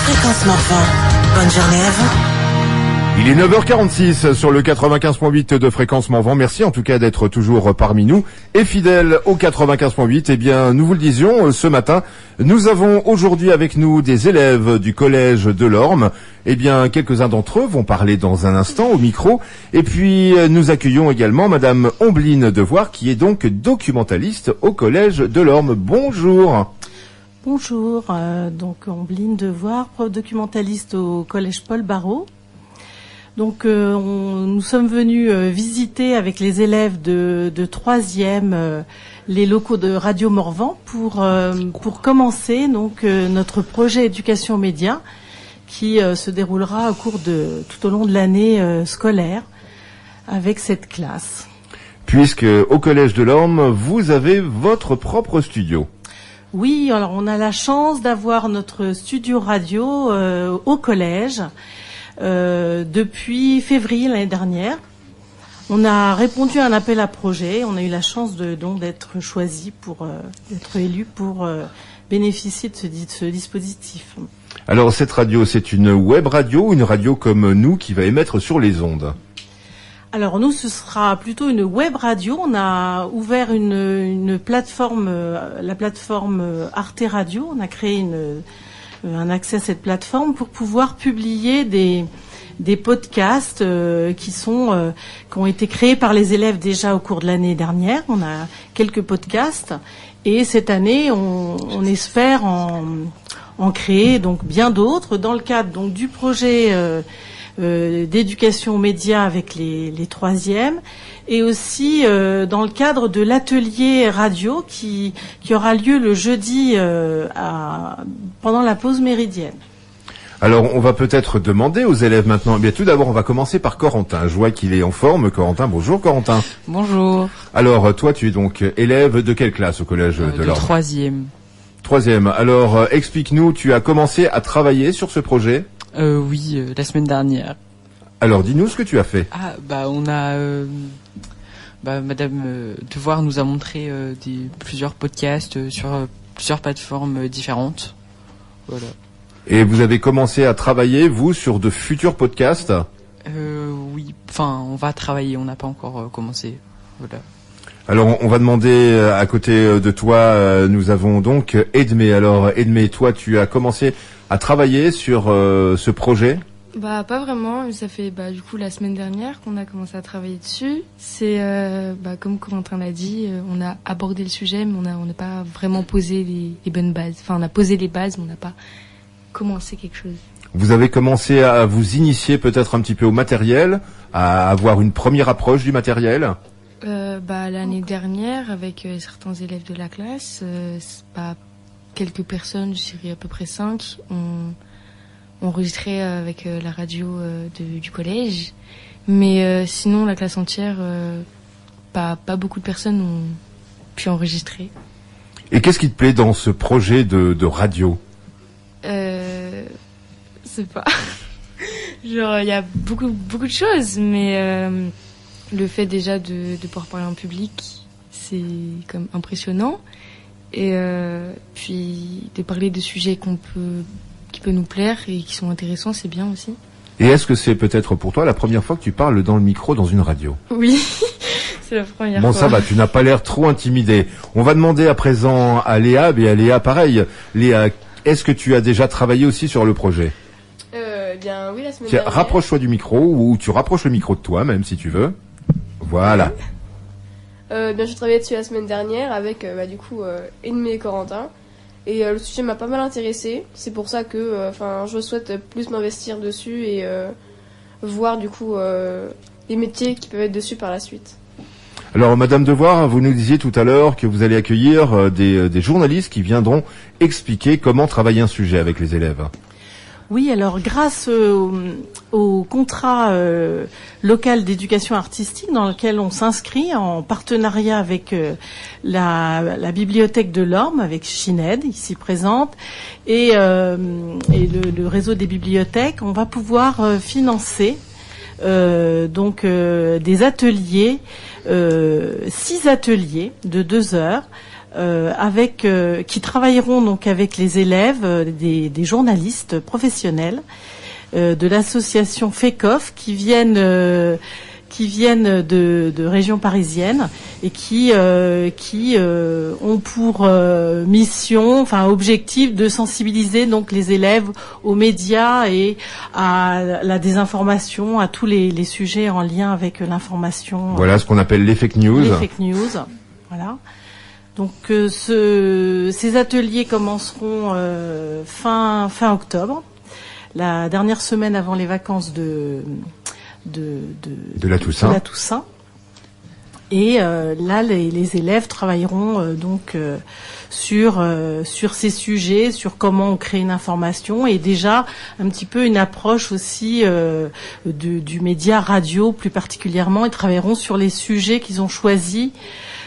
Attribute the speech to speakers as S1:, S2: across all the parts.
S1: Fréquence Morvan. Bonne journée à vous.
S2: Il est 9h46 sur le 95.8 de Fréquence Morvan. Merci en tout cas d'être toujours parmi nous et fidèle au 95.8. Eh bien, nous vous le disions ce matin, nous avons aujourd'hui avec nous des élèves du collège de l'Orme. Eh bien, quelques-uns d'entre eux vont parler dans un instant au micro. Et puis, nous accueillons également Madame Ombline Devoir, qui est donc documentaliste au collège de l'Orme. Bonjour.
S3: Bonjour, donc Ombline Devoir, prof documentaliste au collège Paul Barreau. Donc nous sommes venus visiter avec les élèves de 3e les locaux de Radio Morvan pour commencer donc notre projet éducation média qui se déroulera tout au long de l'année scolaire avec cette classe.
S2: Puisque au collège de l'Orme, vous avez votre propre studio.
S3: Oui, alors on a la chance d'avoir notre studio radio au collège. Depuis février l'année dernière, on a répondu à un appel à projet. On a eu la chance d'être choisi d'être élu pour bénéficier de ce dispositif.
S2: Alors cette radio, c'est une web radio, une radio comme nous qui va émettre sur les ondes.
S3: Alors nous, ce sera plutôt une web radio. On a ouvert une plateforme, la plateforme Arte Radio. On a créé un accès à cette plateforme pour pouvoir publier des podcasts qui ont été créés par les élèves déjà au cours de l'année dernière. On a quelques podcasts et cette année on espère en créer donc bien d'autres dans le cadre donc du projet d'éducation aux médias avec les 3e et aussi dans le cadre de l'atelier radio qui aura lieu le jeudi pendant la pause méridienne.
S2: Alors, on va peut-être demander aux élèves maintenant. Eh bien, tout d'abord, on va commencer par Corentin. Je vois qu'il est en forme. Corentin, bonjour Corentin.
S4: Bonjour.
S2: Alors, toi, tu es donc élève de quelle classe au collège de l'Orme ?
S4: 3e.
S2: 3e. Alors, explique-nous, tu as commencé à travailler sur ce projet ?
S4: Oui, la semaine dernière.
S2: Alors, dis-nous ce que tu as fait.
S4: On a... Madame Devoir nous a montré plusieurs podcasts sur plusieurs plateformes différentes. Voilà.
S2: Et vous avez commencé à travailler, vous, sur de futurs podcasts ?
S4: Oui, enfin, on va travailler, on n'a pas encore commencé. Voilà.
S2: Alors, on va demander, à côté de toi, nous avons donc Edmé. Alors, Edmé, toi, tu as commencé à travailler sur ce projet ?
S5: Pas vraiment, ça fait du coup la semaine dernière qu'on a commencé à travailler dessus. C'est comme Corentin l'a dit, on a abordé le sujet, mais on n'a pas vraiment posé les bonnes bases. Enfin, on a posé les bases, mais on n'a pas commencé quelque chose.
S2: Vous avez commencé à vous initier peut-être un petit peu au matériel, à avoir une première approche du matériel ?
S5: L'année dernière, avec certains élèves de la classe, quelques personnes, je dirais à peu près 5, on enregistrait avec la radio du collège. Mais sinon, la classe entière, pas beaucoup de personnes ont pu enregistrer.
S2: Et qu'est-ce qui te plaît dans ce projet de radio ?
S5: Je sais pas. Genre, il y a beaucoup de choses, mais le fait déjà de pouvoir parler en public, c'est comme impressionnant. Et puis de parler de sujets qui peut nous plaire et qui sont intéressants, c'est bien aussi.
S2: Et est-ce que c'est peut-être pour toi la première fois que tu parles dans le micro dans une radio ?
S5: Oui, c'est la première fois.
S2: Bon, ça va, tu n'as pas l'air trop intimidé. On va demander à présent à Léa, et à Léa pareil. Léa, est-ce que tu as déjà travaillé aussi sur le projet ?
S5: Bien oui, la semaine dernière.
S2: Rapproche-toi du micro, ou tu rapproches le micro de toi même si tu veux. Voilà.
S6: J'ai travaillé dessus la semaine dernière avec Edmé et Corentin. Et le sujet m'a pas mal intéressé. C'est pour ça que je souhaite plus m'investir dessus et voir du coup les métiers qui peuvent être dessus par la suite.
S2: Alors Madame Devoir, vous nous disiez tout à l'heure que vous allez accueillir des journalistes qui viendront expliquer comment travailler un sujet avec les élèves.
S3: Oui, alors grâce au contrat local d'éducation artistique dans lequel on s'inscrit en partenariat avec la bibliothèque de l'Orme, avec Shined, ici présente, et le réseau des bibliothèques, on va pouvoir financer des ateliers, 6 ateliers de 2 heures, qui travailleront donc avec les élèves, des journalistes professionnels de l'association FECOF qui viennent de régions parisiennes et qui ont pour mission, enfin objectif, de sensibiliser donc les élèves aux médias et à la désinformation, à tous les sujets en lien avec l'information.
S2: Voilà ce qu'on appelle les fake news.
S3: Les fake news, voilà. Donc ces ateliers commenceront fin octobre, la dernière semaine avant les vacances de la Toussaint. Et là, les élèves travailleront sur ces sujets, sur comment on crée une information et déjà un petit peu une approche aussi du média radio plus particulièrement. Ils travailleront sur les sujets qu'ils ont choisi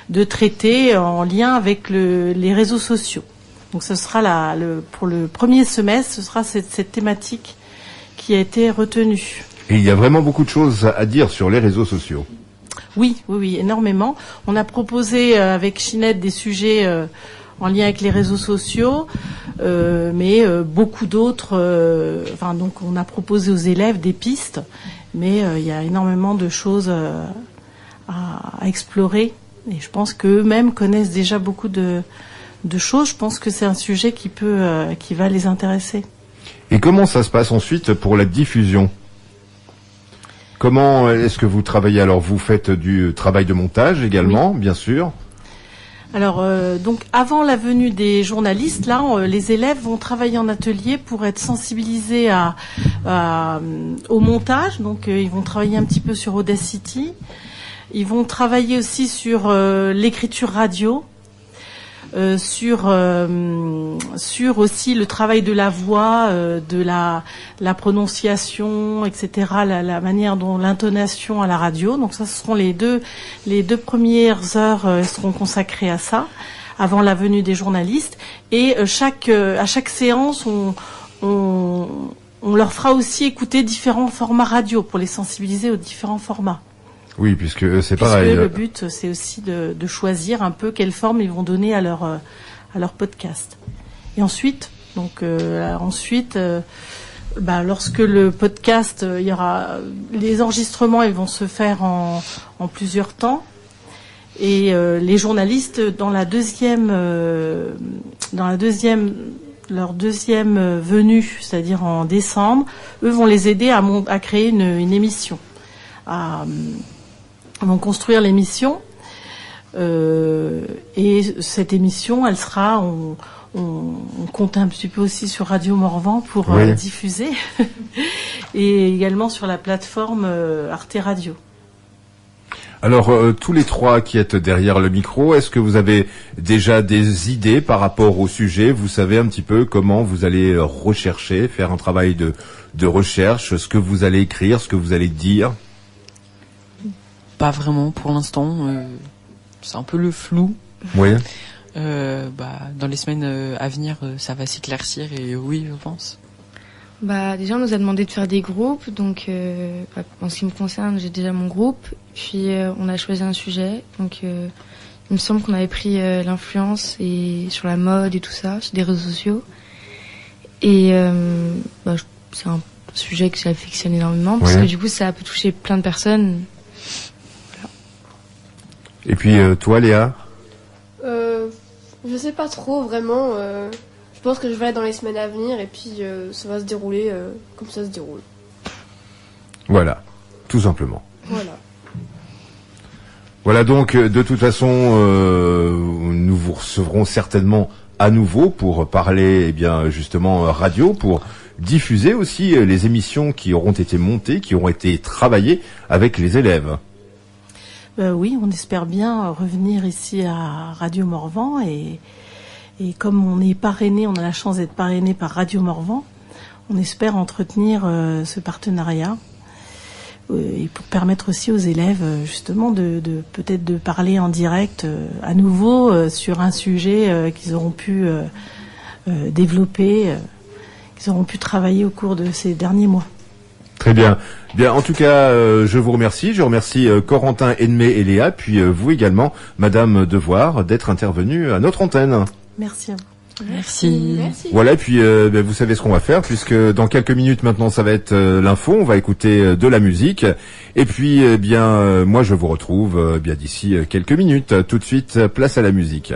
S3: de traiter en lien avec les réseaux sociaux. Donc ce sera pour le premier semestre, ce sera cette thématique qui a été retenue.
S2: Et il y a vraiment beaucoup de choses à dire sur les réseaux sociaux.
S3: Oui, énormément. On a proposé avec Chinette des sujets en lien avec les réseaux sociaux, mais beaucoup d'autres. Donc on a proposé aux élèves des pistes, mais il y a énormément de choses à explorer. Et je pense qu'eux-mêmes connaissent déjà beaucoup de choses. Je pense que c'est un sujet qui va les intéresser.
S2: Et comment ça se passe ensuite pour la diffusion ? Comment est-ce que vous travaillez ? Alors vous faites du travail de montage également, oui. Bien sûr.
S3: Alors donc avant la venue des journalistes, là les élèves vont travailler en atelier pour être sensibilisés au montage. Donc ils vont travailler un petit peu sur Audacity. Ils vont travailler aussi sur l'écriture radio, sur aussi le travail de la voix, de la prononciation, etc., la manière dont l'intonation à la radio. Donc ça, ce seront les deux premières heures seront consacrées à ça, avant la venue des journalistes. Et à chaque séance, on leur fera aussi écouter différents formats radio pour les sensibiliser aux différents formats.
S2: Oui, puisque c'est pareil.
S3: Le but, c'est aussi de choisir un peu quelle forme ils vont donner à leur podcast. Et ensuite, lorsque le podcast, il y aura les enregistrements, ils vont se faire en plusieurs temps. Et les journalistes, leur deuxième venue, c'est-à-dire en décembre, eux vont les aider à créer une émission. Vont construire l'émission et cette émission, elle sera, on compte un petit peu aussi sur Radio Morvan pour diffuser et également sur la plateforme Arte Radio.
S2: Alors tous les trois qui êtes derrière le micro, est-ce que vous avez déjà des idées par rapport au sujet ? Vous savez un petit peu comment vous allez rechercher, faire un travail de recherche, ce que vous allez écrire, ce que vous allez dire ?
S4: Pas vraiment pour l'instant, c'est un peu le flou.
S2: Oui.
S4: Dans les semaines à venir, ça va s'éclaircir et oui, je pense.
S5: Déjà, on nous a demandé de faire des groupes, donc en ce qui me concerne, j'ai déjà mon groupe. Puis on a choisi un sujet, donc il me semble qu'on avait pris l'influence et sur la mode et tout ça, sur des réseaux sociaux. Et c'est un sujet que j'affectionne énormément parce que du coup, ça peut toucher plein de personnes.
S2: Et puis toi, Léa ?
S6: Je sais pas trop vraiment. Je pense que je vais aller dans les semaines à venir et puis ça va se dérouler comme ça se déroule.
S2: Voilà, tout simplement.
S6: Voilà
S2: donc de toute façon, nous vous recevrons certainement à nouveau pour parler, justement radio, pour diffuser aussi les émissions qui auront été montées, qui auront été travaillées avec les élèves.
S3: Oui, on espère bien revenir ici à Radio Morvan et comme on est parrainé, on a la chance d'être parrainé par Radio Morvan, on espère entretenir ce partenariat et pour permettre aussi aux élèves justement de peut-être de parler en direct à nouveau sur un sujet qu'ils auront pu développer, qu'ils auront pu travailler au cours de ces derniers mois.
S2: Très bien. Bien, en tout cas, je vous remercie. Je remercie Corentin, Edmé et Léa, puis vous également, Madame Devoir, d'être intervenue à notre antenne.
S3: Merci à vous.
S4: Merci.
S2: Voilà, et puis vous savez ce qu'on va faire, puisque dans quelques minutes maintenant, ça va être l'info. On va écouter de la musique. Et puis, moi, je vous retrouve bien d'ici quelques minutes. Tout de suite, place à la musique.